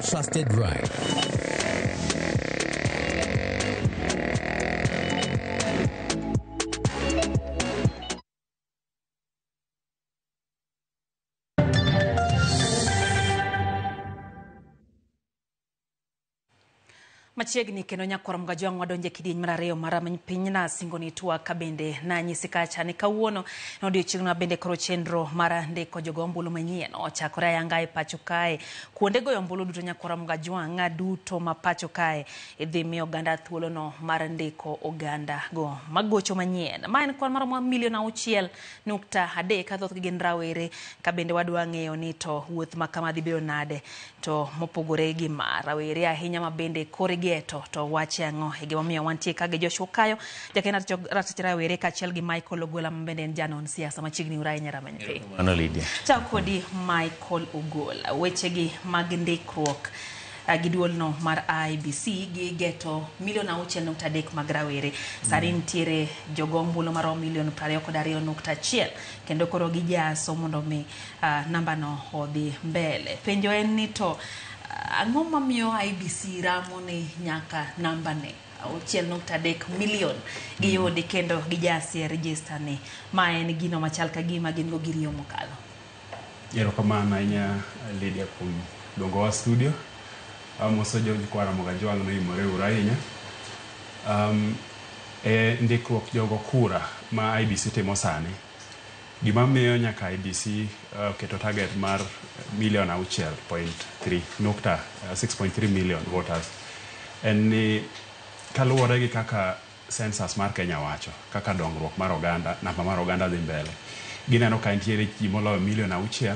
trusted ride. Machiegni kendo nyakorom ga jwang wadonje kidieny mar ariyo mar pinyna singoni tuwa kabende na nyisika chani kawuono no odiochieng'no bende koro chenro mar ndiko jogo ombulu manyien ochakore ayanga e pacho kae kuonde goyo ombulu duto nyakorom ga jwang duto ma pacho kae idhi miyo oganda thuolono mar ndiko oganda go magocho manyien ma en kwan maromo milion 6.3 ka thoth gin rawere ka bende wadwa ng'eyo ni to wuoth ma kama dhi biro nade to mopogore gi ma rawere ahinya ma bende kore geto to wache ang'o e gima miyo wantie kage Joshua Kayo jakena ratich rawere kachiel gi Michael Ogola mabende en janon siasa machiegni urai nyaramanype. Mano Lydia. Chao kodi Michael Ogola wechegi mag ndikruok giduolno mar IBC gi geto milion 6.3 mag rawere sani nitiere jogo ombulu maro milion 22.1 kendo koro gijaso mondo mi namba no odhi mbele. Penjo en ni to ang'o mamiyo IBC ramo ni nyaka namba ne 6.3 milion giyudi kendo gijasi register ni ma en gino machal ka gima gin go giriyo mokalo. Erokamano ahinya Lydia kuom dongo wa studio. Moso George kwara moga jwang no imore urainya. Ndikruok jogo kura ma IBC timo sani. Gima miyo nyaka IBC keto target mar milion 6.3 million voters. En ni kaluwore gi kaka census mar Kenya wacho, kaka dongruok mar oganda, namba mar oganda dhi mbele. Gineno ka nitiere ji moloyo milion 6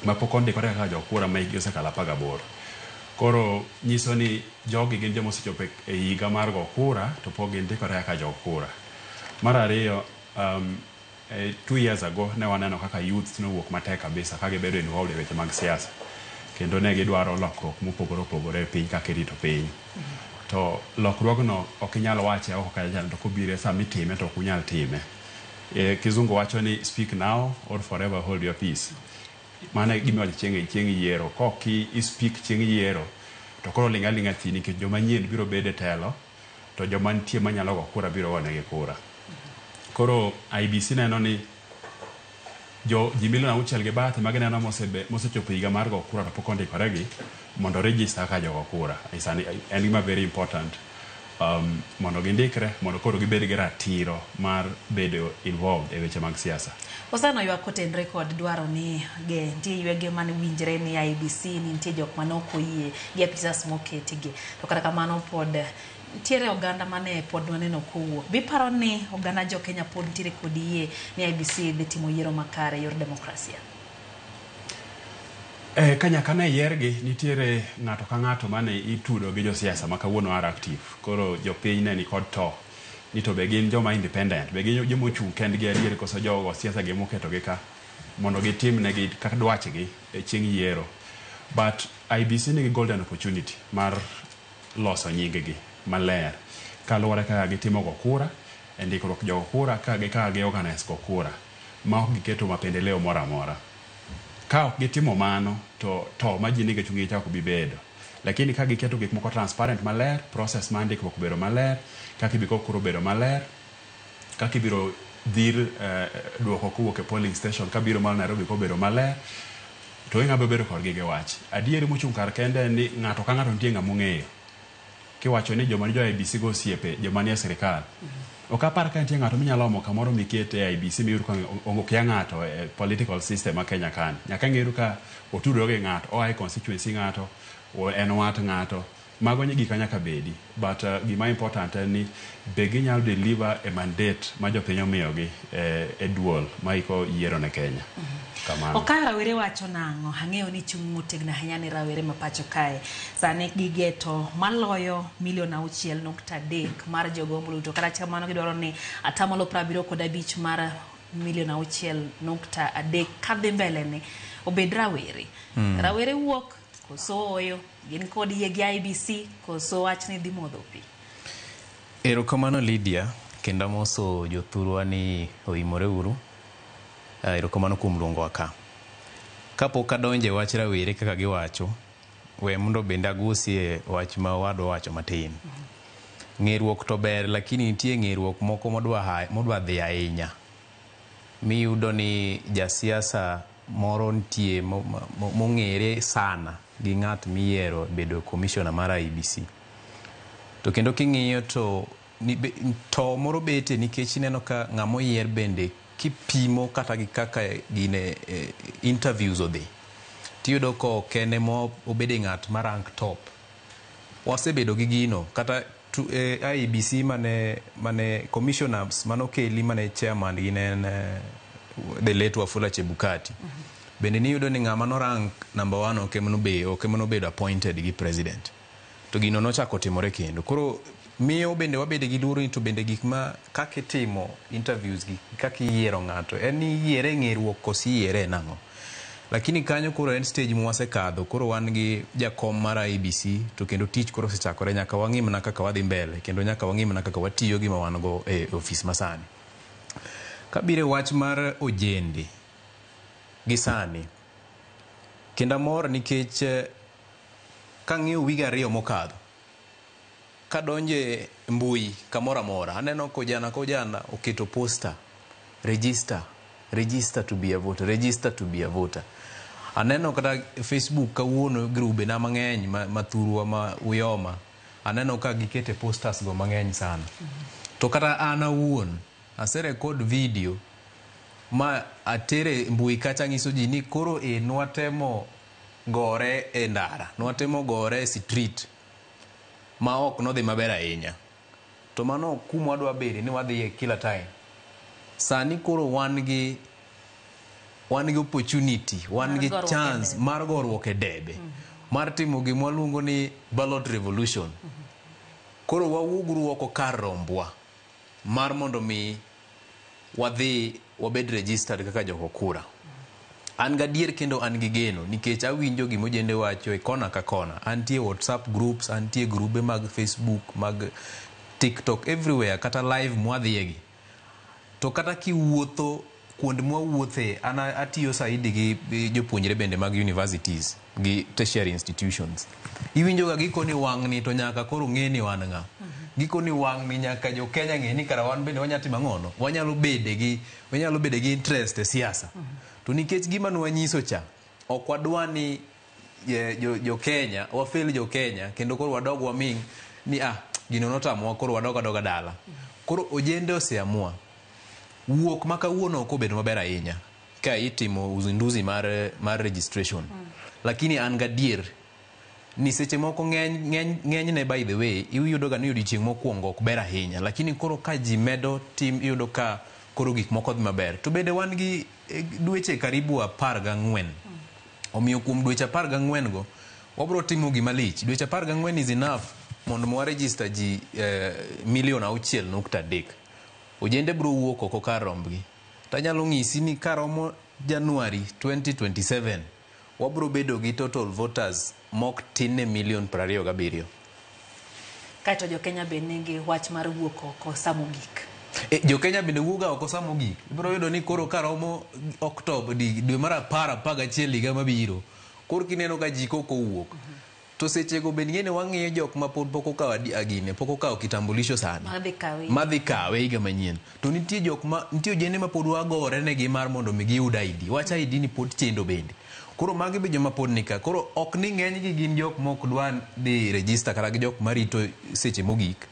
ma pok ondikore kaka jokura ma hikgi osekalo 18. Koro nyiso ni jogi gin joma osechopo e higa mar go kura to pok gindikore kaka jokura. Mar ariyo, 2 years ago ne waneno kaka youth nowuok matek kabisa ka gibedo involved e weche mag siasa kendo ne gidwaro lokruok mopogore opogore e piny kaka irito piny. To lokruogno ok inyal wache oko ka jal to kobire sama itime to ok unyal time. Kizungu wacho ni speak now or forever hold your peace. Mane gima chieng' yiero koki i speak chieng' yiero to koro linga thi nikech joma nyien biro bede telo to joma nitie manyalo go kura biro gonegi kura. Koro IBC neno ni ji milion 6 gi bath ma gineno mosechopo higa mar go kura to pok ondikoregi mondo register ka jogo kura. En gima very important mondo gindikre mondo koro gibed gi ratiro mar bedo involved e weche mag siasa. Osano ywa koten record dwaro ni ge nitie ywege mane winjre ni IBC ni nitie jok manoko yie gi apisas moketige to kata kamano pod tiere oganda mane pod waneno kowuok. Biparo ni oganda jo Kenya pod nitiere kod yie ni IBC dhi timo yiero makare yor demokrasia. Kanya kane yiergi nitiere ng'ato ka ng'ato mane itudo gi jo siasa ma kawuono are active. Koro jo piny ne ni kod to ni to be gin joma independent, be gin joma ochung' kendgi adier koso jogo siasa gi moketo gi ka mondo gitim negi kaka dwachgi e chieng' yiero. But IBC nigi golden opportunity mar loso nyinggi maler kaluwore kaka gitimo go kura e ndikruok jogo kura ka gi organize go kura ma ok giketo mapendeleo moro amora. Ka ok gitimo mano to ma ji nigi chungi chako bibedo. Lakini ka giketo gik moko transparent maler, process ma ndikruok bedo maler, kaka ibiro kuro bedo maler, kaka ibiro dhir duoko kowuok e polling station ka biro mal Nairobi ko bedo maler, to ing'abe bedo kod gige wach. Adieri mochung' kar kende ni ng'ato ka ng'ato nitie ng'ama ong'eyo. Kiwacho ni joma ni jo IBC go osiepe, joma ni e sirikal. Ok apar ka nitie ng'ato minyalo omo kamoro mikete e IBC miyudo ka okia ng'ato e political system ma Kenya kan. Nyaka ng'eyo ka otudore gi ng'ato, oa e constituency ng'ato, en wat ng'ato. Mago ni gika nyaka bedi. But gima important en ni be ginyalo deliver a mandate ma jopiny omiyogi e duol ma iko yiero ne Kenya. Kamano. Okayo rawere wacho nang'o? Ang'eyo ni chung' motegno ahinya ni rawere ma pacho kae. Sani gigeto maloyo milion 6.3 mar jogo ombulu to kata kamano gidwaro ni atamalo 75 mar milion 6.3 kadhi mbele ni obed rawere. Rawere wuok koso oyo gin kod yie gi IBC koso wach ni dhi modho pi. Erokamano Lydia kendo moso jothurwa ni oimore uru. Erokamano kuom luongo ka. Kapok adonje wach rawere kaka giwacho, we mondo bende agusie wach ma wadwa wacho matin. Ng'eruok to ber, lakini nitie ng'eruok moko modwa dhi ahinya. Miyudo ni jasiasa moro nitie mong'ere sana gi ng'at miyiero bedo commissioner mar IEBC. To kendo king'iyo to moro bete nikech ineno ka ng'amo yier bende kipimo kata gi kaka gine interviews odhi. Tiyudo ko kene mo obede ng'at ma rank top. Wasebedo gi gino kata IEBC mane commissioners manokeli mane chairman ginen the late Wafula Chebukati. Bende niyudo ni ng'ama no rank number 1 okemonobedo appointed gi president. To gino nochako timore kendo. Koro miyo bende wabede gi luoro ni to bende gik ma kakitimo interviews gi kakiyiero ng'ato en ni yiere ng'eruok kosi yiere nang'o. Lakini kanyo koro en stage mwasekadho. Koro wan gi jakom mar IEBC to kendo tich koro sechakore nyaka wang'im na kaka wadhi mbele kendo nyaka wang'im na kaka watiyo gi ma wan go e ofis masani. Kabire wach mar ojende gi sani kendo mor nikech kang'iyo wiga 2 mokadho kadonje mbui kamora mora aneno kojana oketo poster register to be a voter. Aneno kata Facebook kawuono grube na mang'eny mathurwa ma uyoma aneno ka gikete posters go mang'eny sana. To kata ana wuon aserekod video ma atere mbui kacha ng'iso ji ni koro nwatemo gore e ndara, nwatemo gore e street ma ok nodhi maber ahinya. To mano kuma wadwa bede ni wadhi kila time. Sani koro wan gi opportunity, wan gi chance mar goruok e debe, mar timo gima waluongo ni ballot revolution. Koro wawugruoko kar rombwa mar mondo mi wadhi wabed registered kaka joko kura. An gadier kendo an gi geno nikech awinjo gima ojende wacho e kona ka kona. Antie WhatsApp groups, antie grube mag Facebook, mag TikTok, everywhere kata live mwadhiegi. To kata kiwuotho kuonde mwawuothe ana atiyo saidi gi jopuonjre bende mag universities gi tertiary institutions. Iwinjo ga giko ni wang' ni to nyaka koro ng'eni wan ng'a. Giko ni wang' ni nyaka jo Kenya ng'eni kara wan bende wanyatimo ang'ono. Wanyalo bede gi interest e siasa. To nikech gima nwanyiso cha ok wadwa ni jo Kenya wafel jo Kenya kendo koro wadog waming ni gino notamwa koro wadoga dala. Koro ojende oseamua wuok makawuono ok obedo maber ahinya ka itimo uzinduzi mar registration. Lakini an gadier ni seche moko ng'eny ne by the way iyudo ga ni odiochieng' mokwongo ok ber ahinya, lakini koro ka ji medo tim iyudo ka koro gik moko dhi maber. To bende wan gi dweche karibu 14. Omiyo kuom dweche 14 go wabro timo gima lich. Dweche 14 is enough mondo waregister ji 6.3 ojende bro wuok oko kar rombgi. Tanyalo ng'isi ni karomo January 2027 wabro bedo gi total voters mok tin ne 1,27,000,000. Kaito jo Kenya be nigi wach mar wuok oko samogik. Jo Kenya bende wuoga oko samogik. Ibro yudo ni koro karomo Oktoba dwe mar 11 higa mabiro. Koro kineno ka ji koko wuok. To sechego bende ng'ene wang'iyo jok ma pod pok okawo agine, pok okawo kitambulisho sana. Madhi kawe higa manyien. To nitie ojende ma pod wagore negi mar mondo mi giyud ID. Wacha ID ni pod chendo bende. Koro magi be joma pod nika. Koro ok ni ng'eny gi gin jok mok dwa di register kata gi jok marito seche mogik.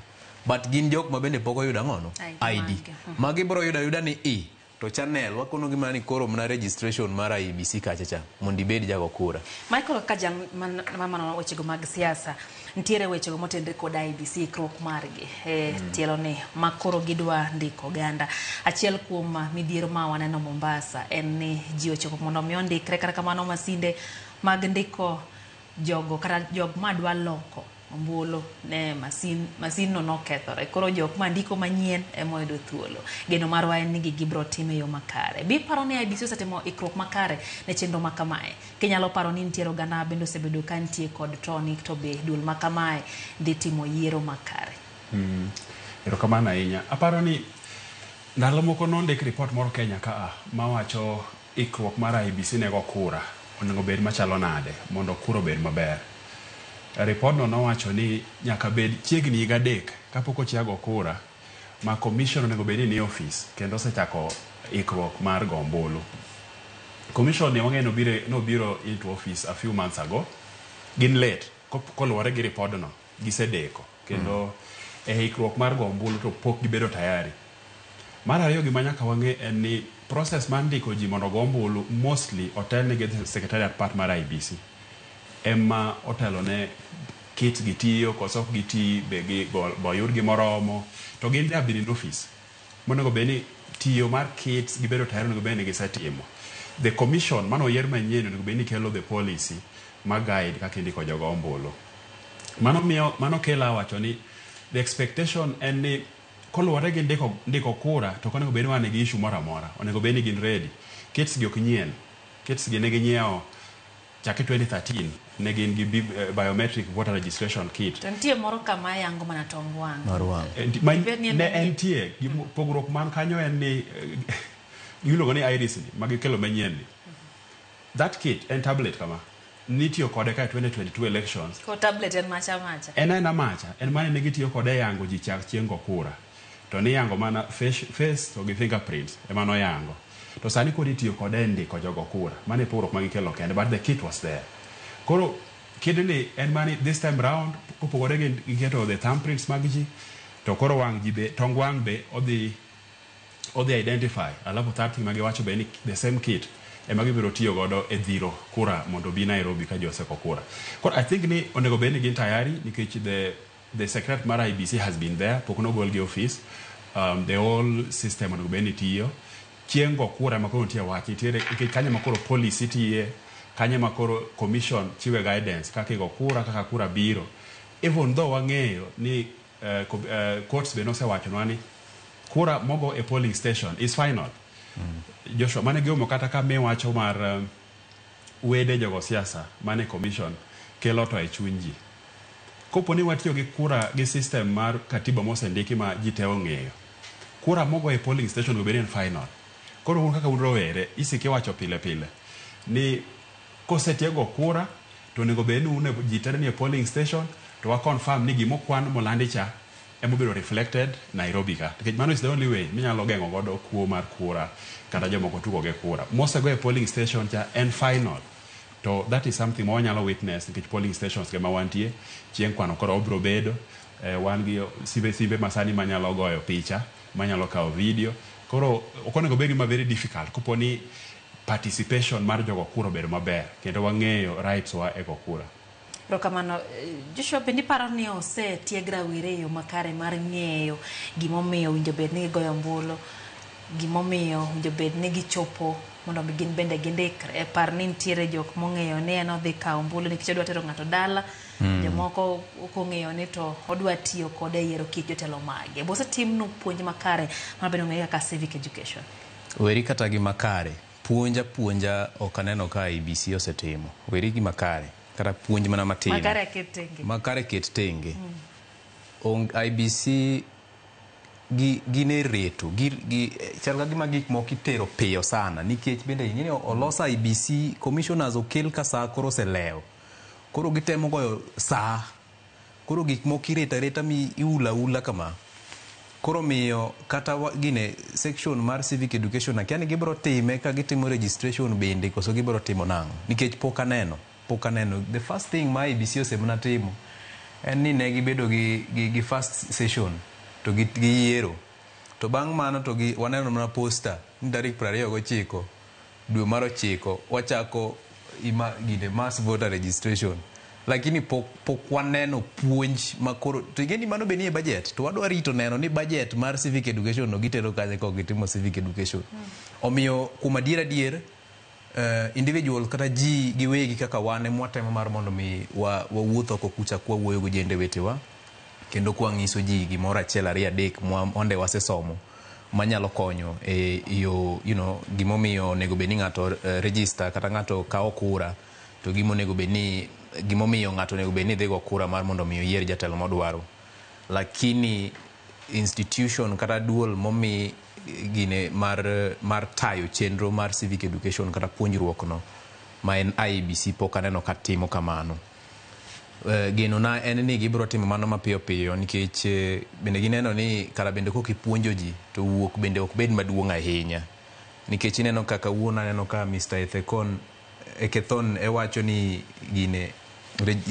But gin jok ma bende pok oyudo ang'ono ID. Magi bro yuda ni to channel wakono gima ni koro mna registration mar IEBC kachacha mondo ibed jago kura. Michael Kajang mamano wechego mag siasa ntiere wechego motendre kod IEBC krok margi tielo ni makoro gidwa ndiko ganda. Achiel kuom midhiero ma waneno Mombasa en ni ji ochoko mondo mi ondikre kata kamano masinde mag ndiko jogo kata jog madwa loko ombulu ne masin no nokethore. Koro jok mandiko manyien emoyudo thuolo. Geno marwa en ni gibro time yo makare. Bi paro ni IEBC osetimo ikrok makare ne chenro makamae. Kenyalo paro ni ntiero gana bendo sebedo kantie kod toni to be dul makamae dhi timo yiero makare. Erokamano ahinya. Aparo ni ndalo moko nondik report moro Kenya ka mawacho ikrok mar IEBC nego kura onego bed machalo nade mondo kura bed maber. Ripodno nowacho ni nyaka bed chiegni higa adek kapok ochiago kura ma commission onego bed ni office kendo osechako ikruok mar go ombulu. Commission ni wang'eyo nobiro into office a few months ago. Gin late koluwore gi ripodno gisedeko kendo ikruok mar go ombulu to pok gibedo tayari. Mar ariyo gima nyaka wang'e en ni process mar ndiko ji mondo go ombulu mostly otelne gi secretariat part mar IBC ema otelo ne kit gitiyo koso ok giti be boyud gi moromo to gin there in office monego beni tiyo mar kits gibedo tayari onego beni gisetimo. The commission mano oyier manyien onego beni kelo the policy ma guide kaka indiko jogo ombulu. Mano kela wacho ni the expectation en ni koluwore gi ndiko kura to onego beni wan gi issue moro amora onego beni gin ready. Kits gi ok nyien, kits gi ne ginyiewo chake 2013 ne gin gi biometric voter registration kit. Tantie moro kama yango mana tongwang. Ne entie pogruok man kanyo en ni giluongo ni iris ni magikelo manyien ni. That kit en tablet kama nitiyo kode ka 2022 elections. Ko tablet en macha. En mane negitiyo kode yango ji chak chiengo kura. To ni yango mana face to gi fingerprints ema no yango. To sani kodi tiyo kode ndiko jogo kura. Mane pogruok magikelo kende, but the kit was there. Koro kidni en mani this time round kopogore gi keto the thumbprints mag ji to koro wang ji be tong wang be odi identify alafu that thing magiwacho be ni the same kit ema gibiro tiyo godo e dhiro kura mondo bi Nairobi ka joseko kura. Koro I think ni onego be ni gin tayari nikech the secretary mar IBC has been there pok no gol gi office. The whole system onego be ni tiyo chiengo kura makoro tiyo wachi tiere kanya makoro policy tiye kanya makoro commission chiwe guidance kaka go kura kaka kura biro. Even though wang'eyo ni courts be no se wacho ni kura mogo a polling station is final. Joshua mane giomo kata ka me wacho mar wede jogo siasa mane commission kelo to e chunji. Kopo ni watiyo gi kura gi system mar katiba mosendiki ma jite ong'eyo. Kura mogo e polling station go beri en final. Koro kaka unrowere isike wacho pile ni kosetiego kura to nego be une jitere ni polling station to wa confirm ni gimo kwan molandi cha emo biro reflected Nairobi ka. Because mano is the only way minyalo gengo godo kuo mar kura kata jomoko tugo ge kura. Most go e polling station cha en final. To that is something mo nyalo witness nikech polling stations ge mawantie chieng kwano koro obro bedo wan gi sibe masani manyalo goyo picha manyalo kawo video. Koro okonego bedi ma very difficult kuponi participation mar jogo kura bedo maber kendo wang'eyo rights wa ego kura. Rokamano Joshua bendi paro ni ose tiegra wireyo makare mar ng'eyo gimomiyo winjo bed ni goyo ombulu gimomiyo winjo bed ni gichopo mondo gin bende gindikre par ni ntiere jok mong'eyo ni en odhi kawo ombulu nikech odwa tero ng'ato dala jomoko okong'eyo ni to odwa tiyo kode yiero kit jotelo mage. Bose timnu puonj makare mar bedo ng'eyo kaka civic education. Weri kata gi makare puonja okaneno ka IBC osetimo. Weri gi makare kata puonj mana matin. Makare ket tenge. IBC gine reto chalga gima gik moko itero piyo sana nikech bende ing'eni olosa IBC commissioners okel ka saa koro seleo koro gitemo goyo saa koro gik moko ireta mi iula kama koro miyo kata gine section mar civic education akiani gibro time ka gitimo registration bende koso gibro timo nang'o nikech pok aneno the first thing ma IBC osemna timo en ni ne gibedo gi first session to gi yiero to bang' mano to waneno na poster ni tarik 29 dwe mar 9 wachako gine mass voter registration lakini pok waneno puonj makoro to ingeni mano be nie budget to wadwa rito neno ni budget mar civic education no gitero kaje ko gitimo civic education omiyo kuma dier individual kata ji giwegi kaka wane mwatemo mar mondo mi wawuotho ko kucha kwa wuoyo go jende wetewa kendo kwa ng'iso ji gimoro achiel ariyo adek onde wasesomo manyalo konyo yo gimomiyo nego beni ng'ato register kata ng'ato kawo kura to gimonego beni gimomiyo ng'ato nego beni dhigo kura mar mondo mi yier jatelo modwaro lakini institution kata duol momi gine mar tayo chenro mar civic education kata puonjruok no ma en IBC pok aneno katimo kamano. geno na en ni gibiro timo mano mapiyo piyo nikech bende gineno ni kara bende kokipuonjo ji to wuok bende ok bed maduong' ahinya nikech ineno kaka wuona neno ka Mr. Ekethon wacho ni gine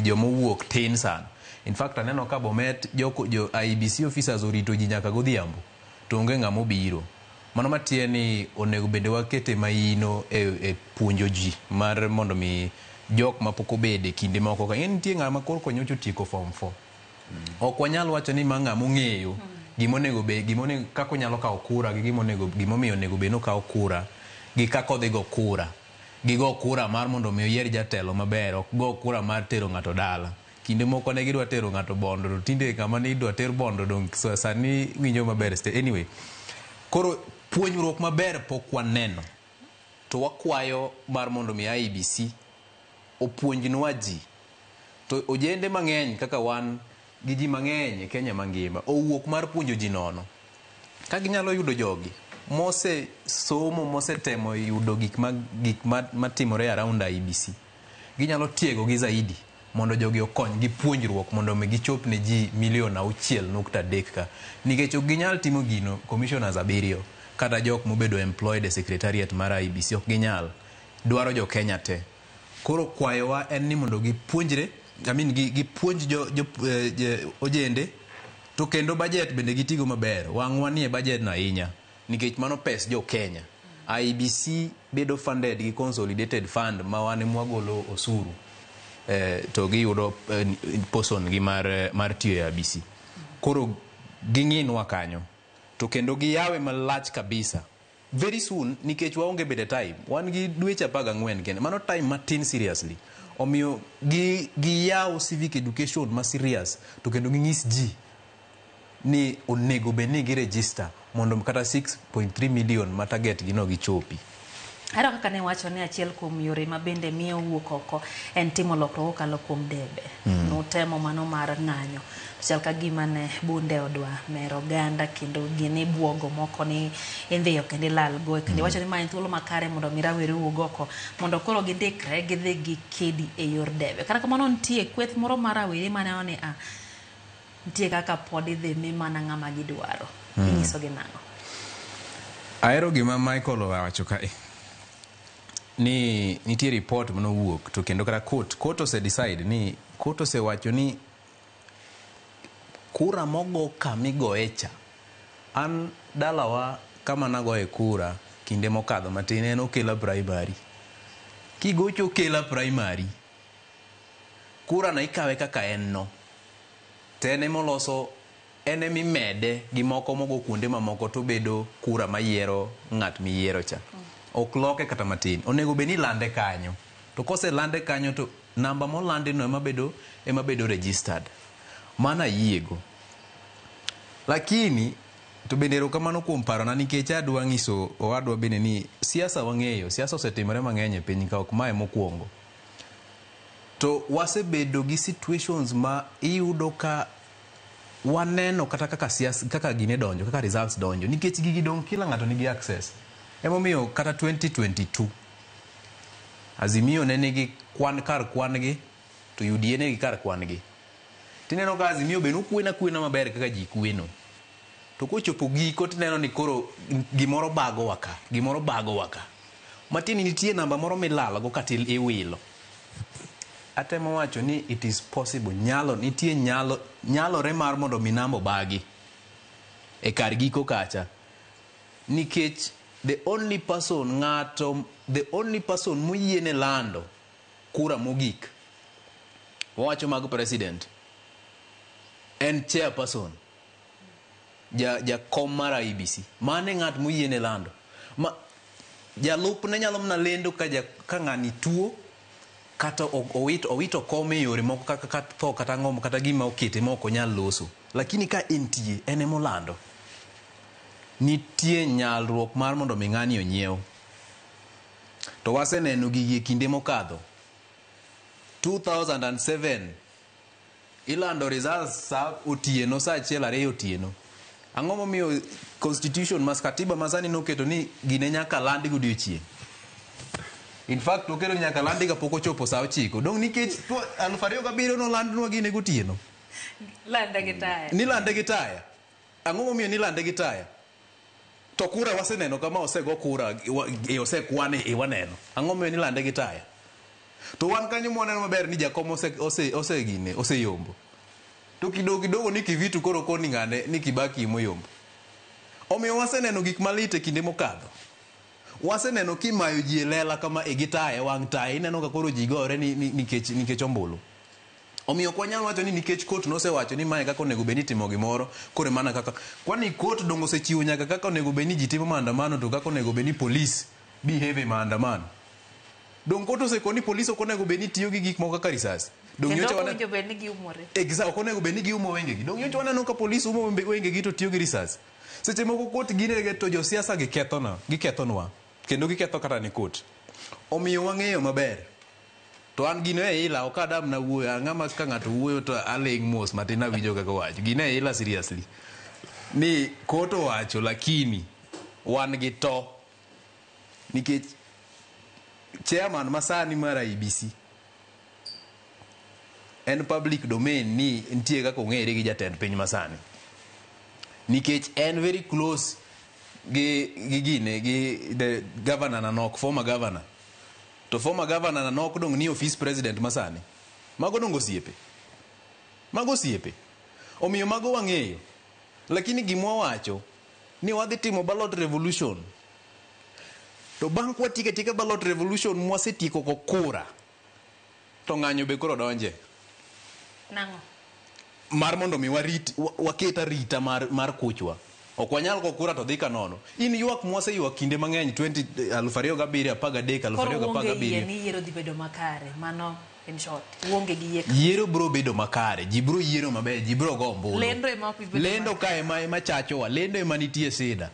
joma wuok tin sana. In fact aneno ka Bomet jo IEBC officers orito ji nyaka godhiambo to onge ng'ama obiro. Mano matie ni onego bende wakete maino e puonjo ji mar mondo mi jok mapok obede kinde moko ka nitie ng'ama korko nyocho tieko form 4 ok wanyal wacho ni ma ng'ama ong'eyo gimonego be kako nyalo kawo kura gi gimomiyo onego be no kawo kura gi kako dhi go kura gi go kura mar mondo mi oyier jatelo maber ok go kura mar tero ng'ato dala. Kinde moko ne gidwa tero ng'ato bondo to tinde kama ni dwa ter bondo dong sani winjo maber anyway. Koro puonjruok maber pok waneno to wakwayo mar mondo mi IEBC opuonjnwa ji to ojende mang'eny kaka wan gi ji mang'eny e Kenya mangima owuok mar puonjo ji nono ka ginyalo yudo jogi mose somo mose temo yudo gik matimore around IEBC ginyalo tiego gi zaidi mondo jogi okony gi puonjruok mondo mi gichop ne ji 6.3 ka nikech ok ginyal timo gino commissioners 7 kata jok mobedo employed e secretariat mar IEBC ok ginyal dwaro jo Kenya te. Koro kwayowa en ni mondo gipuonjre gipuonj ojende to kendo budget bende gitigo maber wang'wa nie budget na ahinya nikech mano pes jo Kenya. IEBC bedo funded gi consolidated fund ma wane mwagolo osuru to giyudo poson gi mar tiyo e IEBC. Koro ging'inwa kanyo to kendo giyawe malach kabisa very soon nikech waonge bede time wan gi dweche 14 kende mano time matin seriously omiyo giyaw civic education ma serious to kendo ging'is ji ni onego be ni giregister mondo kata 6.3 million ma target gino gichopi. Ero kaka ne wacho ni achiel kuom yore ma bende miyo wuok oko en timo lokruok kalo kuom debe no temo mano mar ng'anyo chal ka gima ne bunde odwa mero ganda kendo gine buogo moko ni indhiyo kendo lal go kendo wacho ni ma en thuolo makare mondo mirawere wuog oko mondo koro gindikre gidhi gi kedi e yor debe kata kamano nitie kweth moro marawere mane ni nitie kaka pod idhi mi mana ng'ama gidwaro inyiso gi nang'o. Aero gima Michael owacho kae ni nitie report mano wuok to kendo kata court ose decide ni court ose wacho ni kura mogo kamigoe cha an dalawa kama nagoe kura kinde mokadho matin en Okela primary kigocho Okela primary kura na ikawe kaka en no tene moloso ene mimede gi moko mogo kuonde mamoko to bedo kura mayiero ng'at miyiero cha ok loke kata matin onego be ni lande kanyo to kose lande kanyo to namba molande no ema bedo registered mana yiego lakini to bende ro kamano kuom parona nikech adwa ng'iso owadwa bende ni siasa wang'eyo siasa osetimore mang'eny e piny ka ok mae mokwongo to wasebedo gi situations ma iyudo ka waneno kata kaka siasa kaka gine donjo kaka results donjo nikech gigi dong kila ng'ato nigi access. Emomiyo kata 2022 Azimio ne nigi kwan gi to UDA ne nigi kar kwan gi tineno ka Azimio be nokwena maber kaka ji kweno to kochopo giko tineno ni koro gimoro bago waka matini nitie namba moro milalago katil iwilo. Atemo wacho ni it is possible nitie nyalore mar mondo minambo bagi e kar giko kacha nikech the only person moyiene lando kura mogik wacho mag president en chairperson kom mar IEBC mane ng'at moyiene lando jalup ne nyalo mna lendo ka ng'ani tuo kata owito kome yore moko kaka tho kata ng'om kata gima okete moko nyal loso lakini ka entie ene molando nitie nyalruok mar mondo mi ng'ani onyiew to waseneno gigi kinde mokadho 2007 ilando results sa otieno sa achiel ariyo otieno ang'o momiyo constitution mas katiba masani noketo ni gine nyaka landi godiochieng In fact okelo nyaka landi ka pok ochopo saa 9 dong nikech 2007 no landnwa gine gotieno lande gi taya ni lande gi taya ang'o momiyo ni lande gi taya to kura waseneno kama osego kura osekwane waneno ang'o momiyo ni lande gi taya to wan kanyo mwaneno maber ni jakom oseyombo to kidogo ni Kivitu koro koni ng'ane ni Kibaki moyombo omiyo waseneno gik malite kinde mokadho waseneno kimayo ji lela kama igitaye wang' taye ineno ka koro ji gore nikech ombulu omiyo kwanyalo wacho ni nikech court nosewacho ni mae kaka onego beni timo gimoro kore mana kaka kwani court dongo osechiwo nyaka kaka onego beni ji timo maandamano to kaka onego beni police behave maandamano dong court osekoni police ok onego beni tiyo gi gik moko kaka risasi dong nyocha wana exactly ok onego beni giumo wengegi dong nyocha waneno ka police umo wengegi to tiyo gi risasi seche moko court gine to josiasa gikethonwa kendo giketho kata ni court omiyo wang'eyo maber to an gino e ila ok adam na wuoyo ang'ama ka ng'ato wuoyo to aling mos matin awinjo kaka wacho gino e ila seriously ni court owacho lakini wan gi to nikech chairman masani mar IBC en public domain ni nitie kaka ong'ere gi jatend piny masani nikech en very close gi the governor Nanok, former governor to former governor Nanok dong ni office president masani mago dong osiepe omiyo mago wang'eyo lakini gimwa wacho ni wadhi timo ballot revolution to bang' kwatika ballot revolution mwasetieko kokura to ng'anyo be koro donje nang'o mar mondo mi waketa rita mar kuchwa ok wanyal kokura to dhi kanono in ywak mwaseywa kinde mang'eny 2007 2013 ni yiero dhi bedo makare mano in short uonge gi yie yiero bro bedo makare ji bro yiero maber ji bro go ombulu lendo kae ma chachowa lendo ema nitie sida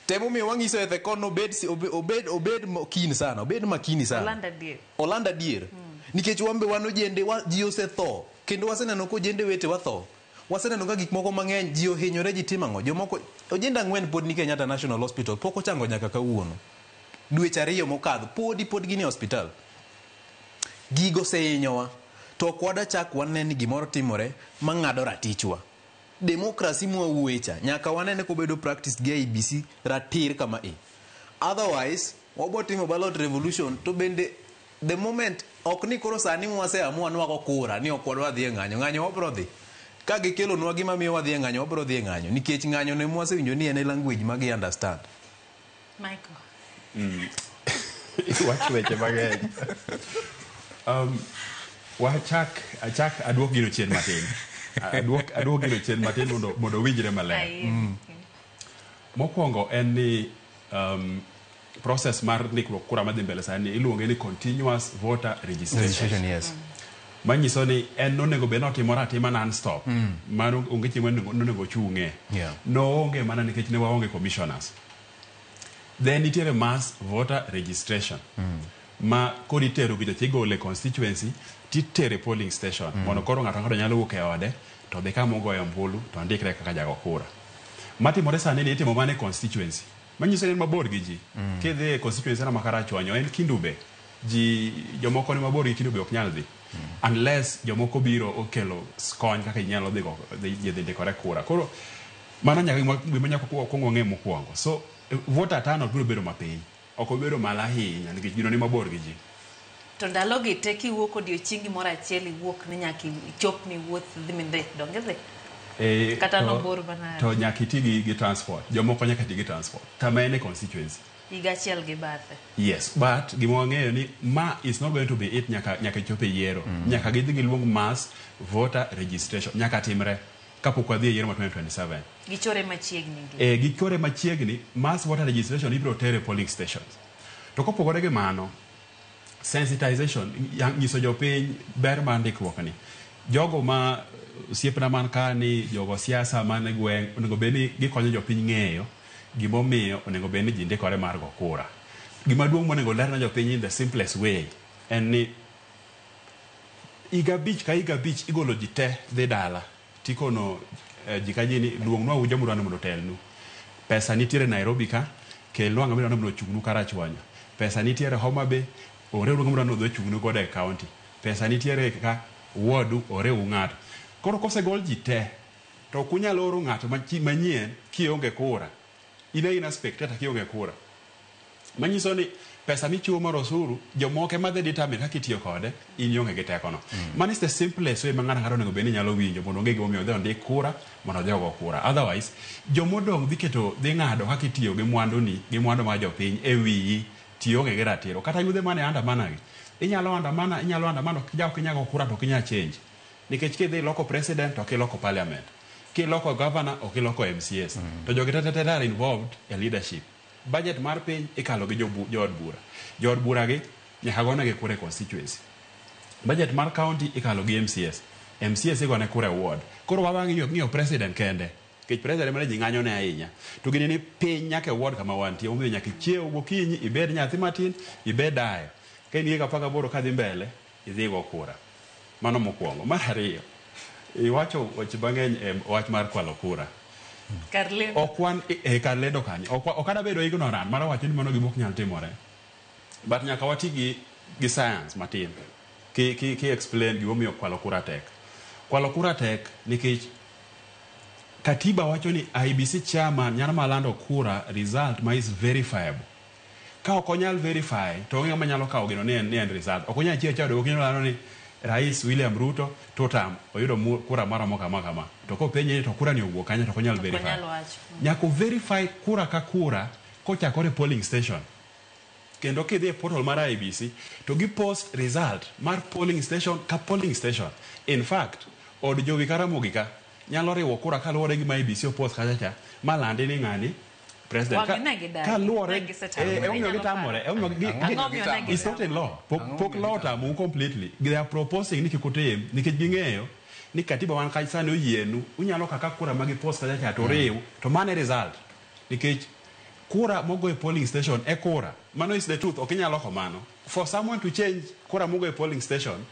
temo mi wang'iso e the kono obed makini sana Olanda dier nikech wambe wano jende ji osetho kendo waseneno ko jende wete watho waseneno ka gik moko mang'eny ji ohinyore ji timo ang'o jomoko ojenda 4 pod ni Kenyatta National Hospital pok ochango nyaka kawuono dweche 2 mokadho pod gini hospital gigo sehinyowa to kwada chak wanene gimoro timore mang'ado ratichwa demokrasi mwawuecha nyaka wanene kobedo practice gi IBC ratir kama otherwise wabotimo ballot revolution to bende the moment ok ni koro sani mwaseamua nwako kura ni ok wadwa dhi e ng'anyo wabro dhi ka gikelo nwa gima miyo wadhi e ng'anyo wabro dhi e ng'anyo nikech ng'anyo ne mwasewinjo ni en language ma gi understand Michael wach weche mang'eny achak aduok gino chien matin aduok gino chien matin mondo winjre maler mokwongo en ni process mar ndikruok kura madhi mbele sani iluonge ni continuous voter registration yes manyiso ni en onego bed notimore atima non-stop mano onge chiemo nonego chung'e noonge mana nikech ne waonge commissioners then nitiere mass voter registration ma kod itero gi igole constituency titere polling station mondo koro ng'ato nyalo wuok e ode to dhi kama ogoyo ombulu to andikre kaka jago kura matimore sani ni itimo mana e constituency manyiso ni mabor gi ji kidhi e constituency na makarachwanyo en Kindube ji jomoko ni mabor gi Kindube ok nyal dhi unless jomoko biro okelo kony kaka inyalo dhi ndikore kura koro mano nyaka gima nyaka kwongo ng'e mokwongo so voter turnout biro bedo mapiny ok obedo mala ahinya nikech gino ni mabor gi ji to ndalo gi te kiwuok odiochiengi moro achiel iwuok ni nyaka ichop ni wuoth dhi mindhe donge dhi kata nobor bana to nyaka iti gi transport jomoko nyaka ti gi transport kama en e constituency higa achiel gi bathe yes but gima wang'eyo ni ma is not going to be it nyaka chope yiero nyaka gidhi giluong mass voter registration nyaka timre kapok wadhi e yiero ma 2027 gichore machiegni mass voter registration ibiro tere polling stations to kopogore gi mano sensitization nyiso jopiny ber mar ndikruok ni jogo ma osiepna man ka ni jogo siasa man e gweng' onego bed ni gikonyo jopiny ng'eyo gimomiyo onego bed ni ji ndikore mar go kura gima duong' monego ler na jopiny in the simplest way en ni higa abich igolo ji te dhi dala tikono ji ka ji ni luongnwa ujamurano mondo telnu pesa nitiere Nairobi ka kelnwa ng'ama mondo chung'nu karachwanyo pesa nitiere Homa Bay, oreu ng'ama no dho chung'nu koda e county. Pesa nitiere ka wodu oreu ng'ato. Koro kosegol ji te, to kunyalo oro ng'ato manyien kionge kura. Ina spectator kionge kura. Manyiso ni pesa michiwo mar osuru, jomoko ema dhi determine kaka itiyo kode, in ionge gi tekono. Man is the simplest way ma ng'ato onego bed ni nyalo winjo mondo ong'e gimomiyo odhi ondik kura mondo odhi ogo kura. Otherwise, jomodong' dhi ng'ado kaka itiyo gi mwandu mar jopiny e wiyi, tionge gi ratiro. Kata yudhe mane andamana gi. Inyalo andamana ok inyalo go kura to ok inyalo change. Nikech kidhi loko president ok iloko parliament. Kiloko governor ok iloko MCS. To jogi tete are involved in leadership. Budget mar piny ikalo gi jood bura. Jood bura gi nyaka gone gi kura e constituency. Budget mar county ikalo gi MCS. MCS igone kura e ward. Koro wabang' ng'iyo president kende. Kech president mane ji ng'anyo ne ahinya. To gini ni piny nyaka e ward kama wantie. Omiyo nyaka ichiew gokinyi, ibed nyathi matin, ibed dayo. Ka in higa 18 kadhi mbele, idhi go kura. Mano mokwongo. Mar ariyo, iwacho weche mang'eny e wach mar kwalo kura. Okwan kar lendo kanyo. Okada bedo ignorant mar wacho ni mano gima ok nyal timore. But nyaka wati gi science matin. Ki explain gimomiyo kwalo kura tek. Kwalo kura tek nikech katiba wacho ni IBC chairman nyalo malando kura result ma is verifiable. Ka ok onyal verify to onge ng'ama nyalo kawo gino ni en result. Ok onyal chiwo chado, ok onyal lando ni Rais William Ruto totam oyudo kura mara moka kama. To ko penye to kura ni owuok kanyo to konyal verify. Nyako verify kura ka kura kochakore polling station. Kendo kidhi e portal mar IBC to gi post result mar polling station ka polling station. In fact, od jowi Karamogi ka nyalo riwo kura kaluwore gi ma IBC post kacha malandi ni ng'ani president ka luwore it's not in law. Pok law tamu completely. They are proposing ni kikotem nikech ging'eyo ni katiba wan kacha sani oyienu unyalo kaka kura magi post kacha to riw to mane result nikech kura mogo e polling station e kura. Mano is the truth. Ok inyalo loko mano. For someone to change kura mogo e polling station,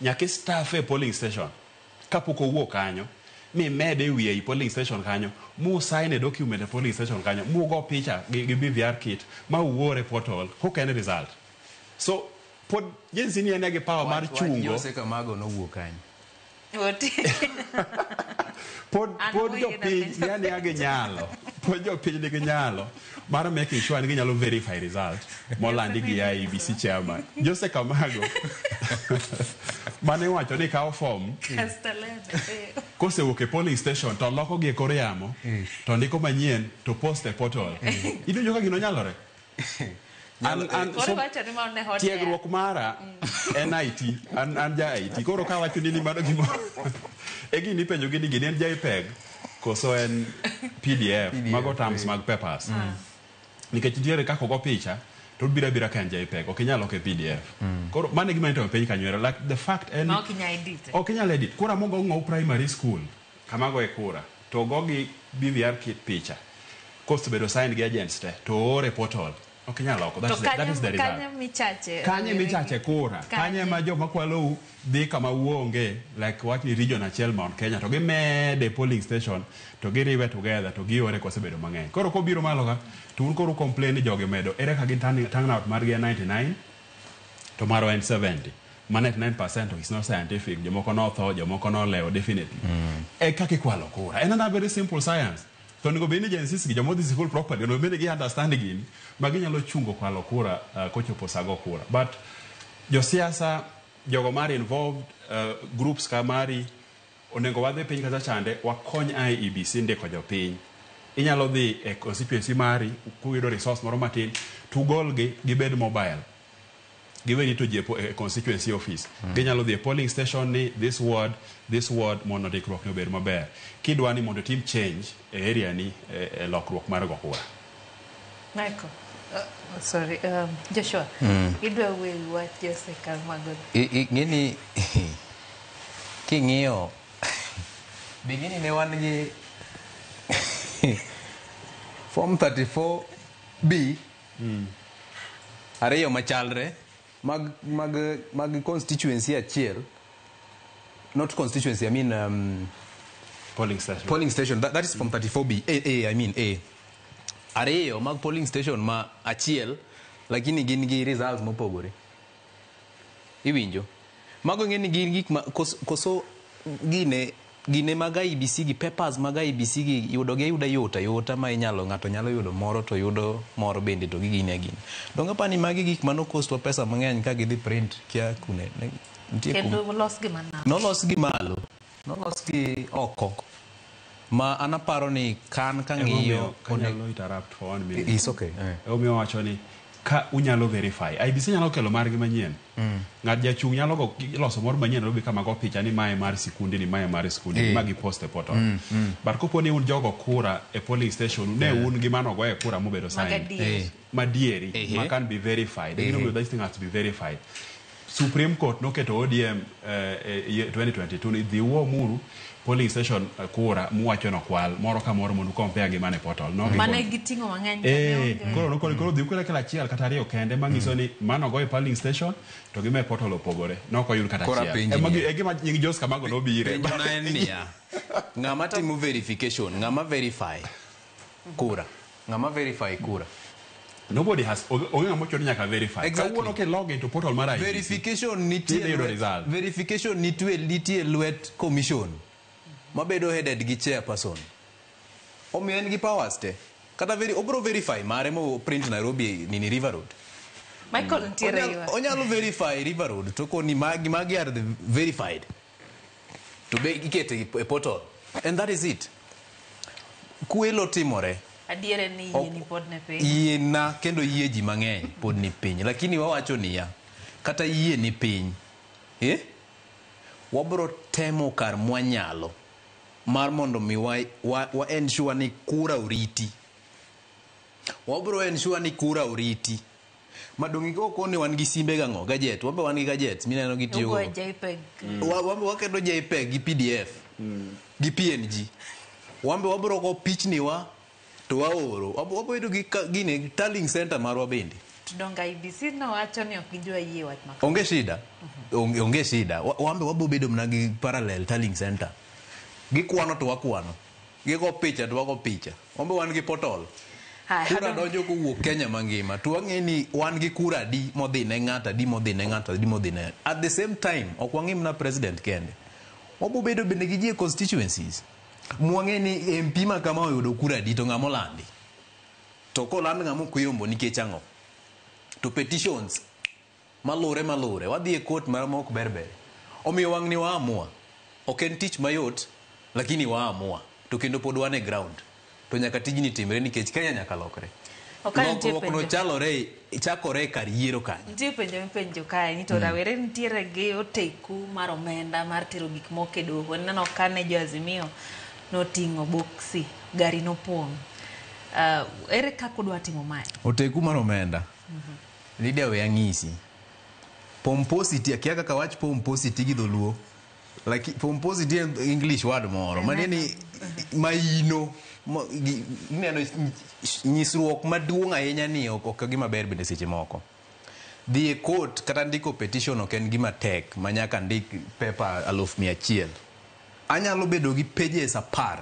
nyaka staff e polling station kapoko owuok kanyo mi mede wiye i polling station kanyo mu sign a document e polling station kanyo mu go picha gi BVR kit ma uore portal who can result. So pod jinsi ni ene gi power mar chungo Jose Kamago no wuok kanyo. Pod jo piny yani age nyalo. Pod jo piny nigi nyalo mar making sure ni nyalo verify result molandi gi IBC chairman Jose Kamago mane wacho ni kawo form kose wuok e polling station to loko gi e kor yamo to ndiko manyien to post e portal. Idonjo ka gino nyalore. Tiegruok mara NIT an ja IT koro ka wacho ni mano gimo e gini penjo gini en JPEG koso en PDF mago terms mag papers nikech nitiere kako go picha to bira ka en JPEG ok inyalo ke PDF koro mane gima into penj kanywero like the fact en ok inyalo edit kura mogo ng'o primary school kamago e kura to go gi BVR kit picha kosto bedo sign gi agents te to ore portal. Ok inyalo loko. That is the result. Kanye michache kura. Kanye ma joma kwalo dhi kama uonge like what ni region achiel Mount Kenya to gi mede polling station to gi riwe together to gi ore kose bedo mang'eny. Koro ko biro malo ka to un koro complain ni joge medo ere ka gin turn out mar gi 99 to maro en 70. Ma 99% is not scientific. Jomoko no tho, jomoko no leo definitely. E kaki kwalo kura. And another very simple science. To nego beni agencies gi jomodhi school properly no beni gi understanding gini magi nyalo chungo kwalo kura kochopo sago kura. But josiasa jogo mari involved groups kamari onego wadhi piny kata chande wakony IEBC ndiko jopiny. Inyalo dhi e constituency mari kuyudo resource moro matin tugol gi bed mobile given to je constituency office ginyalo dhi polling station ni this ward mondo dikruok no ber maber kidwani mondo team change e area ni lokruok mar go kura. Michael sorry Joshua idwa we what Jose Kamago ngini king'iyo bingini ne wan gi form 34B ariyo machalre mag constituency achiel, not constituency, I mean polling station. Polling station, that is from 34B, A, I mean A. Ariyo mag polling station ma achiel lakini gin gi results mopogore. Iwinjo? Mago ng'eni gin gik ma koso gine mag IEBC gi papers mag IEBC gi yudogi ayuda yota ma ng'ato nyalo yudo moro to yudo moro bende to gine. Donga pani magi gik mano kostwa pesa mang'eny ka gidhi print kia kune. Kendo los gi manalo. Nolos gi malo. Nolos gi oko. Ma anaparo ni kan ka ng'iyo kanyalo interrupt for 1 minute. It's okay. Omiyo wacho ni ka unyalo verify IEBC nyalo kelo margi manyien. Ng'at jachung' nyalo loso moro manyien robi kama go picha ni mae mar sikundi ni mae mar sikundi ni magi post e portal. But kopo ni un jogo kura e polling station ne un gi mano go e kura mobedo sign. Madieri ma can be verified. You know this thing has to be verified. Supreme Court noketo ODM 2022 ni dhi muru polling station kura muwacho no kwal moro ka moro mondo compare gi mane portal no mane gitingo mang'eny koro dhi kala achiel kata ariyo kende mangiso ni mano go e polling station to gi me portal opogore no ko yud kata achiel gima nying Jos Kamago no bire ng'ama timo verification ng'ama verify kura nobody has onga mocho nyaka verify exactly. Kawuono ke log into portal mar IEBC verification nitie lwet commission mabedo headed gi chairperson omiyo en gi powers te kata obro verify mare mo print Nairobi nini River Road Michael onyalo verify River Road to koni magi are the verified to be ikete e portal and that is it. Kuelo timore adiere ni yie ni pod ne piny yie na kendo yie ji mang'eny pod ni piny lakini wawacho niya kata yie ni piny wabro temo kar mwanyalo mar mondo mi wa ensure ni kura oriti wabro ensure ni kura oriti madongi ko kone wan gi simbe gang'o gadget wambe wan gi gadgets mineno gi tiyo wambe waketo JPEG gi PDF gi PNG wambe wabro ko pichni wa to waoro wabedo gi gine tallying center marwa bende donga IEBC no wacho ni ok gijua yie wach maka onge shida wambe wabedo mna gi parallel tallying center gikwano to wakwano gigo picha to wago picha wambe wan gi portal kura donjo kowuok Kenya mangima to wang'eni wan gi kura di modhi ne ng'ata di modhi ne ng'ata di modhi ne at the same time ok wang'im na president kende wabedo bende gi ji constituencies mwang'eni MP ma kama oyudo kura di to ng'amo landi to koland ng'amo kuyombo nikech ang'o to petitions malure wadhi e court mar mok berber omiyo wang'ni waamua ok en tich mayot lakini waamua to kendo pod wan e ground to nyaka tijni timre nikech Kenya nyaka lokre no chakore kar yiero kanyo nitie penjo kae ni to rawere nitiere gi oteku mar omenda mar tero gik moko e doho neno kane jo Azimio noting'o boksi gari nopong' ere kako dwa timo mae oteku mar omenda Lydia we ang'isi pomposity akia kaka wach pomposity gi dholuo like pomposity en English word moro maneni maino neno nyisruok maduong' ahinya ni ok gima ber bende seche moko dhi e court kata ndiko petition ok en gima tek manyaka ndik paper 100,000 anyalo bedo gi pages 10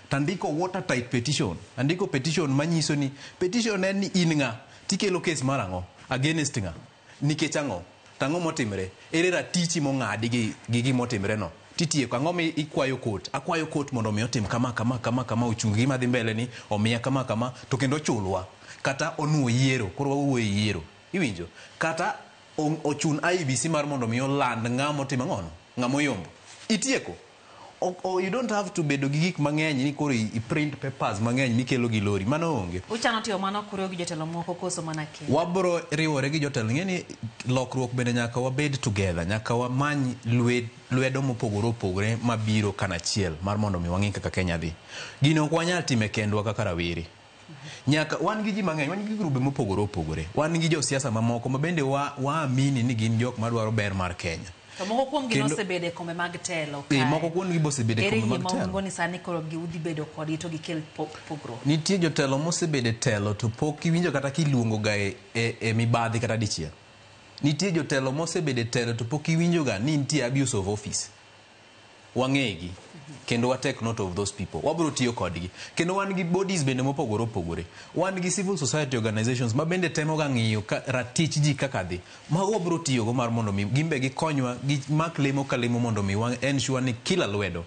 tandiko watertight petition andiko petition manyiso ni petition en ni in ng'a tikelo case mar ang'o against ng'a nikech ang'o tang'o motimre ere ratichi mong'adi gi gimotimre no titieko ang'o mi ikwayo court mondo mi otim kama ochung gima dhi mbele ni omiya kama to kendo chulwa kata onuo yiero koro wawuoyo yiero iwinjo kata ochun IEBC mar mondo mi oland ng'amo timo ng'ono ng'amo yombo itieko you don't have to bedo gi gik mang'eny ni koro i print papers mang'eny mikelo gi lori mano onge uchano tiyo mano kuro gi jotelo moko koso mana ke wabro riwore gi jotelo ng'eni lokruok bende nyaka wabed together nyaka wamany lwedo mopogore mabiro kanachiel mar mondo mi wang'i kaka Kenya dhi gino ok wanyal time kendwa kaka rawere nyaka wan gi ji mang'eny wan gi grube mopogore wan gi josiasa mamoko ma bende waamini ni gin jok madwaro ber mar Kenya to moko kuom gi nosebede kombe mag telo kae moko kuom gi bosebede kombe mag telo ere ngoni sani koro gi udhi bedo kod to gikel pogro nitie jotelo mosebede telo to pok iwinjo kata kiluongo ga e mibadhi kata dichiel nitie jotelo mosebede telo to pok iwinjo ga ni nitie abuse of office wang'egi kendo wa take note of those people, wabro tiyo kodgi. Kendo wan gi bodies bende mopogore opogore, wan gi civil society organizations ma bende temo ga ng'iyo ratich ji kaka dhi, ma wabro tiyo go mar mondo mi gimbe gikonywa gi mak lemo ka lemo mondo mi ensure ni kila lwedo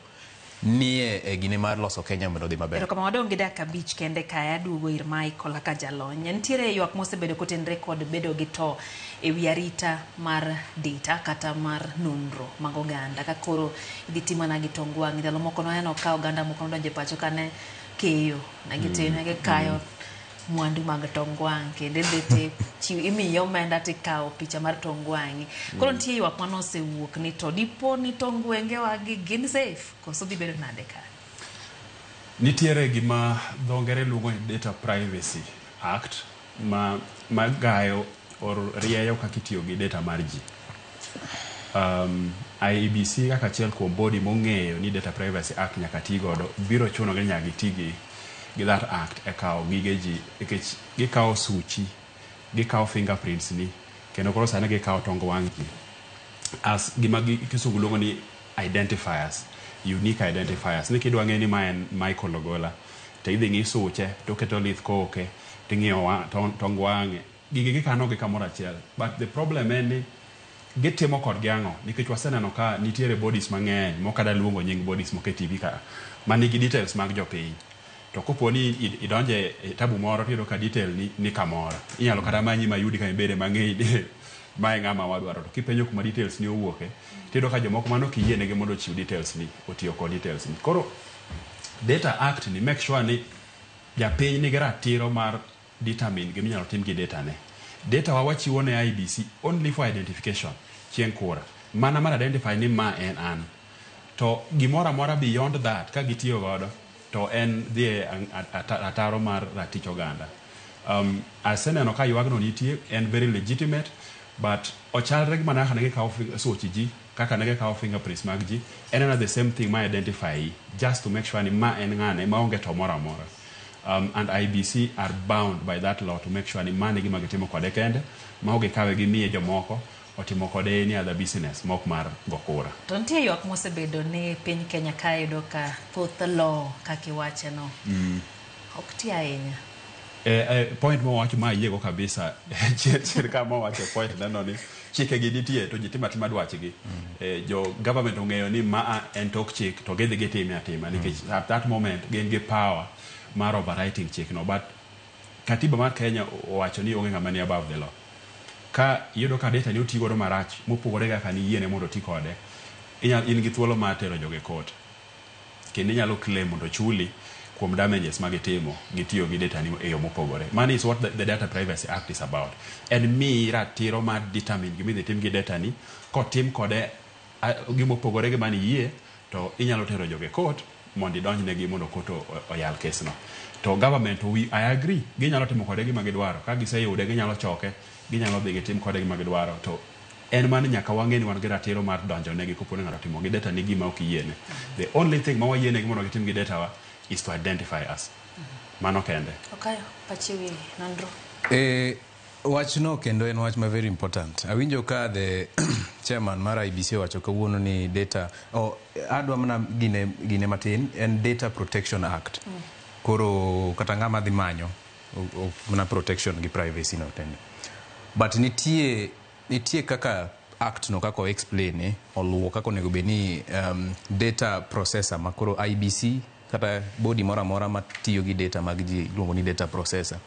nie gine mar loso Kenya mondo dhi maber. Kama wadong gi dakika 5 kende kaya duogo ir Michael aka jalony. Nitiere ywak mosebedo kotenre kod bedo gi to e wi arita mar data kata mar nonro mag oganda ka koro idhi timana gi tongwang'. Ndalo moko noeno ka oganda moko nodonje pacho kane keyo na gitime gi kayo mwandu mag tongwang' kendo bete imiyo omenda tikawo picha mar tongwang'. Koro nitie ywak mano osewuok ni to dipo ni tongwenge wagi gin safe koso dhi bedo nade ka? Nitiere gima dho ngere luongo ni Data Privacy Act ma gayo or rieyo kaka itiyo gi data mar ji. IEBC kaka achiel kuom body mong'eyo ni Data Privacy Act nyaka ti godo, biro chuno gi nyaka ti gi that act e kawo gige ji, nikech gikawo suchi, gikawo fingerprints ni, kendo koro sani gikawo tong wang' ji as gima kisungu luongo ni identifiers, unique identifiers. Ni kidwa ng'e ni ma en Michael Ogolla, to idhi ng'i suche, toketo lith koke, ting'iyo tong wang'e, gige gikano gi kamoro achiel. But the problem en ni gitimo kod gang'o, nikech waseneno ka nitiere bodies mang'eny mokada luongo nying bodies moke TV ka manigi details mag jopiny. To kopo ni idonje tabu moro tiyudo ka detail ni kamoro, inyalo kata manyi mayudi ka ibede mang'eny mae ng'ama wadwaro. To kipenjo kuma details ni owuoke, tiyudo ka jomoko mano kiyienegi mondo chiw details ni, otiyo kod details ni. Koro Data Act ni make sure ni japiny nigi ratiro mar determine giminyalo tim gi data ne. Data wa wachiwo ne IEBC only for identification, chieng' kura, mana mar identify ni ma en an. To gimora mora beyond that ka gitiyo godo to en dhi ataro mar ratich oganda. Aseneno ka ywagno nitie, en very legitimate, but ochalre gi mana kaka kawo suchi ji, kaka nege kawo fingerprints mag ji, en the same thing ma identify just to make sure ni ma en ng'ane ma onge to mora mora. And IEBC are bound by that law to make sure ni mane gima gitimo kode kende, ma oge kawe gi miye jomoko otimo kode any other business mok mar gokura. To nitie ywak mosebedo ni piny Kenya ka yudo ka thoth law kaki wache no ok ti ahinya. Point mo wacho ma yiego kabisa chirka mo wacho point neno ni chike gi nitie to jitima tima dwachgi. Jo government ong'eyo ni ma en tok chik to gidhi gitime atima, nikech at that moment gin gi power mar overwriting chik no. But katiba mar Kenya owacho ni onge ng'ama ni above the law. Ka yudo ka data ni otigodo marach mopogore ga ka ni yiene mondo ti kode, in gi thuolo mar tero joge court, kendo inyalo claim mondo chuli kuom damages magitimo gitiyo gi data ni e yo mopogore. Man is what the Data Privacy Act is about. En mi ratiro mar determine gimidhi tim gi data ni, kotim kode gimopogore gi mani yie, to inyalo tero joge court mondo idonjnegi mondo koto oyal case no. To government, I agree, ginyalo timo kode gima gidwaro. Ka giseyude ginyalo choke, ginyalo dhi gitim kode gima gidwaro. To en man nyaka wang'eni wan gi ratiro mar donjo negi kopo ni ng'ato timo gi data ni gima ok yiene. The only thing ma wayienegi mondo gitim gi data wa is to identify us. Mano kende. Okay, pachiwi Nandro. Wach no kendo en wach ma very important. Awinjo ka the chairman mar IEBC wacho kawuono ni data adwa mana gine matin en Data Protection Act. Koro kata ng'ama dhi manyo mana protection gi privacy no tende. But nitie kaka act no kako explain oluwo kako nego beni data processor makoro IEBC kata body mora mora matiyo gi data mag ji luongo ni data processor.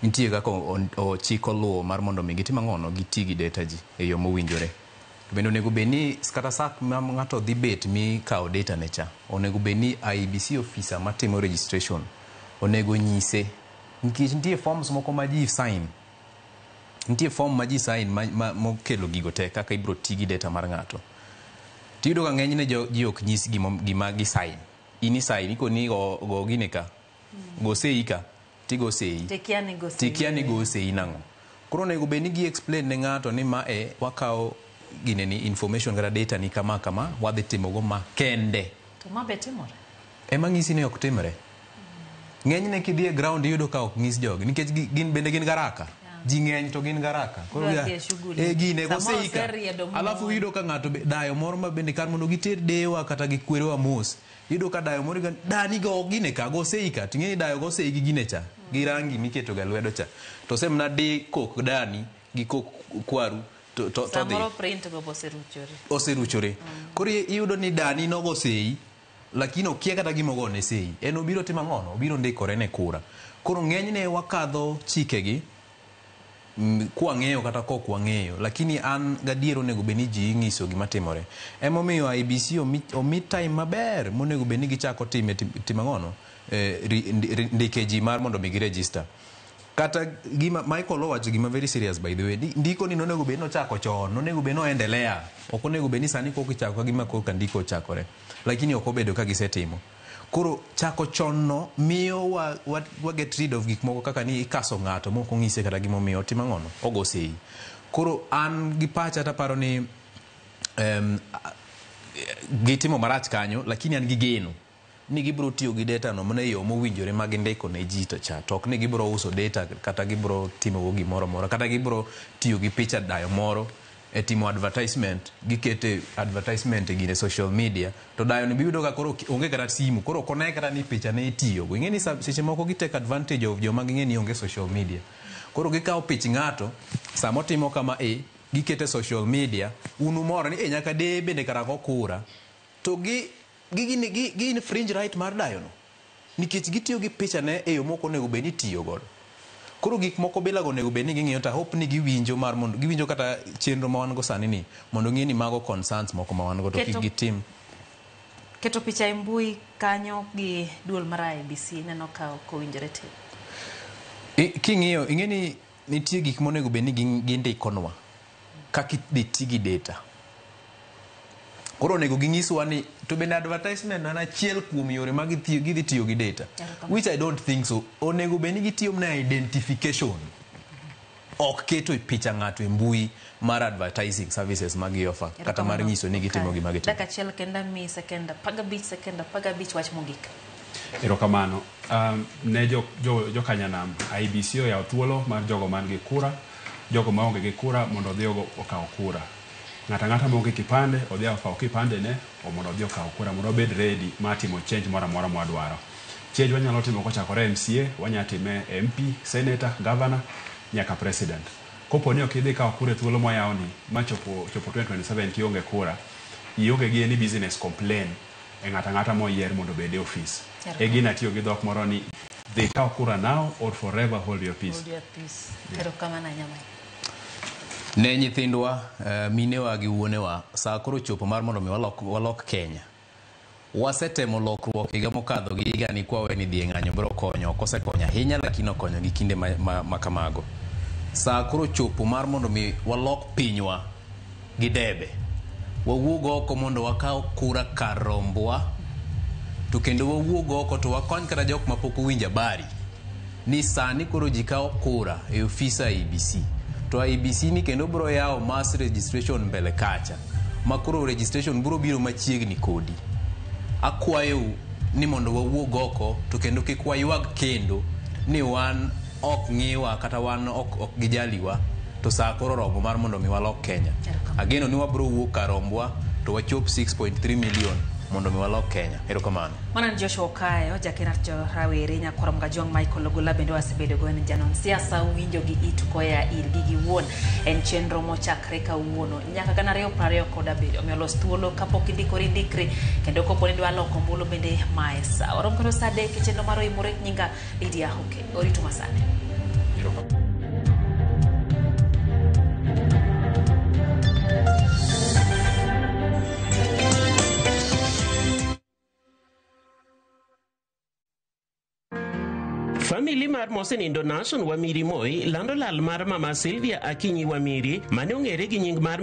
Nitie kako chiko luwo mar mondo mi gitima ng'ono giti gi data ji e yo mowinjore. To bende onego beni kata sak ma ng'ato dhi bet mi kawo data ne cha, onego beni IEBC officer matimo registration onego nyise, nikech nitie forms moko ma ji sign. Nitie form ma ji sign mokelo gigo te kaka ibro ti gi data mar ng'ato. Tiyudo ka ng'enyne ji ok nyis gima gi sign. Ini sign iko ni go gine ka go sei ka tigo sei tikiani go sei nango. Koro nego beni gi explain ne ng'ato ni ma wakao gine ni information kata data ni kama wadhi timo go ma kende. To ma betimore ema ng'isi ni ok timre. Ng'enyne kidhi e ground yudo ka ok ng'is jogi nikech gin bende gin garaka. ji ng'eny to gin garaka koro gine goseika alafu yudo ka ng'ato dayo moro ma bende kar mondo giter dewa kata gi kwerewa mos yudo ka dayo moro dani go gine ka goseika ting'eni dayo goseiki gine cha gi rangi miketo ga lwedo cha to semna di kok dani gi kok kwaru to samoro print go oseruchore koro iyudo ni dani no gosei lakini okia kata gimogone sei en obiro timo ng'ono obiro ndikore ne kura koro ng'enyne wakadho chikegi kwa ng'eyo kata kok wang'eyo lakini an gadiero nego beni ji ng'iso gima timore emomiyo IBC omi time maber monego beni gichako timo ng'ono ndike ji mar mondo mi giregister kata gima Michael owacho gima very serious by the way ndiko ni nonego beni ochako chon nonego beni oendelea ok onego beni sani kok ichako gima kok ndiko chakore lakini ok obedo ka gisetimo koro chako chon no miyo wa get rid of gik moko kaka ni ikaso ng'ato moko ng'ise kata gimo miyo timo ng'ono ogosei koro an gi pacha ta paro ni gitimo marach kanyo lakini an gi geno ni gibro tiyo gi data no mana yo mowinjore mag ndiko ne ji to cha tok ni gibro uso data kata gibro timo go gimoro moro kata gibro tiyo gi picha dayo moro e timo advertisement gikete advertisement gine social media to dayo ni biyudo ka koro onge kata simu koro kone kata ni picha ne itiyo go ingeni seche moko gitake advantage of joma ngeni onge social media koro gikawo pich ng'ato samo timo kama gikete social media unu moro ni nyaka de bende kara go kura to gi infringe right mar dayo no nikech gitiyo gi picha ne e yo moko nego beni tiyo godo koro gik moko bila go nego beni ging'iyo ta hope ni giwinjo mar mondo giwinjo kata chenro ma wan go sani ni mondo ng'e ni mago concerns moko ma wan go to kik gitim keto picha e mbui kanyo gi duol mar IBC neno ka kowinjore te king'iyo ing'eni nitie gik monego beni gindikonwa kaka itigi data koro nego ging'iswa ni to bende advertisement na achiel kuom yore mag gidhi tiyo gi data which I don't think so onego beni gitiyo na identification ok keto picha ng'ato e mbui mar advertising services mag offer kata mar nyiso ni gitimo gima gitimo daka achiel kenda mi sekenda paga bich wach mogik erokamano ne jo kanyanam IBC oyawo thuolo mar jogo man gi kura jogo maonge gi kura mondo odhi okaw kura ng'ata maonge kipande odhi okaw kipande ne mondo odhi okaw kura mondo obed ready mar timo change moro amora mwadwaro change wanyalo timo kochakore MCA wanyalo time MP senator governor nyaka president kopo ni ok idhi kaw kura thuolo moyaw ni machopo 2027 kionge kura ionge gi any business complain e ng'ata moyier mondo bed e office e gina tiyo gi dhok moro ni they kaw kura now or forever hold your peace erokamano nyama ne nyithindwa minewa gi wuonewa saa koro chopo mar mondo mi walok Kenya wasetemo lokruok higa mokadho gi higa ni kwawe ni dhi ng'anyo bro konyo kosekonyo ahinya lakini okonyo gi kinde ma kamago saa koro chopo mar mondo mi walok pinywa gi debe wawuog oko mondo wakaw kura karombwa to kendo wawuog oko to wakony kata jok mapok owinjo habari ni sani koro ji kawo kura e ofisa IBC to IBC ni kendo bro yawo mass registration mbele kacha makoro registration bro biro machiegni kodi akwayo ni mondo wawuog oko to kendo kik waywag kendo ni wan ok ng'iwa kata wan ok gijaliwa to saa koro romo mar mondo mi walok Kenya ageno ni wabro wuok karombwa to wachop 6.3 million mondo mi walok Kenya erokamano manan Joshua Okayo jakinat jo rawere nyakorom ga jong Michael Ogola bende wasebedo go en janon siasa winjo gi ituko ya irgi gi wuon en chenro mochakre kawuono nyaka gana 2027 omelos thuolo kapok indikri kendo kopo ni dwa loko ombulu bende maesa orom kono sade ke chenro maro imore nyinga Lydia Hoke orito masane Famili mar mosenindo Nation Wamiri Moi lando lal mar mama Sylvia Akinyi Wamiri mane ong'ere gi nying mar